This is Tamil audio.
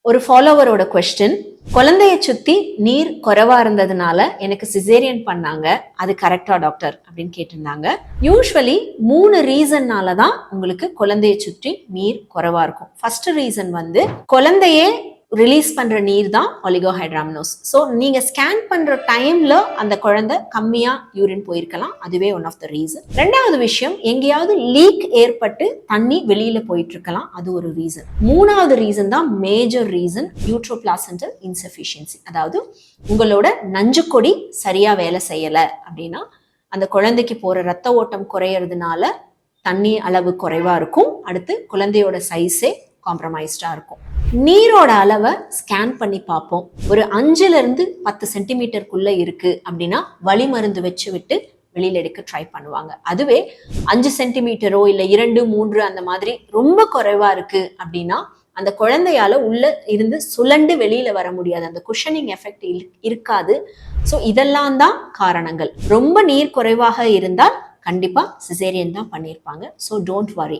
ஒரு ஃபாலோவரோட கொஸ்டின், குழந்தைய சுத்தி நீர் குறைவா இருந்ததுனால எனக்கு சிசேரியன் பண்ணாங்க, அது கரெக்டா டாக்டர் அப்படின்னு கேட்டிருந்தாங்க. யூஸ்வலி 3 ரீசன்னால தான் உங்களுக்கு குழந்தைய சுற்றி நீர் குறைவா இருக்கும். ஃபர்ஸ்ட் ரீசன் வந்து குழந்தையே ரிலீஸ் பண்ற நீர் தான் ஒலிகோஹைட்ராமினோஸ். ஸோ நீங்க ஸ்கேன் பண்ற டைம்ல அந்த குழந்தை கம்மியா யூரின் போயிருக்கலாம், அதுவே ஒன் ஆஃப் த ரீசன். ரெண்டாவது விஷயம், எங்கேயாவது லீக் ஏற்பட்டு தண்ணி வெளியில போயிட்டு இருக்கலாம், அது ஒரு ரீசன். மூணாவது ரீசன் தான் மேஜர் ரீசன், யூட்ரோபிளாசென்டல் இன்சஃபிஷியன்சி. அதாவது உங்களோட நஞ்சுக்கொடி சரியா வேலை செய்யல அப்படின்னா அந்த குழந்தைக்கு போற ரத்த ஓட்டம் குறையறதுனால தண்ணி அளவு குறைவா இருக்கும். அடுத்து குழந்தையோட சைஸே காம்ப்ரமைஸ்டா இருக்கும். நீரோட அளவை ஸ்கேன் பண்ணி பார்ப்போம். ஒரு 5-10 சென்டிமீட்டருக்குள்ள இருக்கு அப்படின்னா வலி மருந்து வச்சு விட்டு வெளியில எடுக்க ட்ரை பண்ணுவாங்க. அதுவே 5 சென்டிமீட்டரோ இல்ல 2-3 அந்த மாதிரி ரொம்ப குறைவா இருக்கு அப்படின்னா அந்த குழந்தையால உள்ள இருந்து சுழண்டு வெளியில வர முடியாது, அந்த குஷனிங் எஃபெக்ட் இருக்காது. ஸோ இதெல்லாம் தான் காரணங்கள். ரொம்ப நீர் குறைவாக இருந்தால் கண்டிப்பா சிசேரியன் தான் பண்ணியிருப்பாங்க. So don't worry.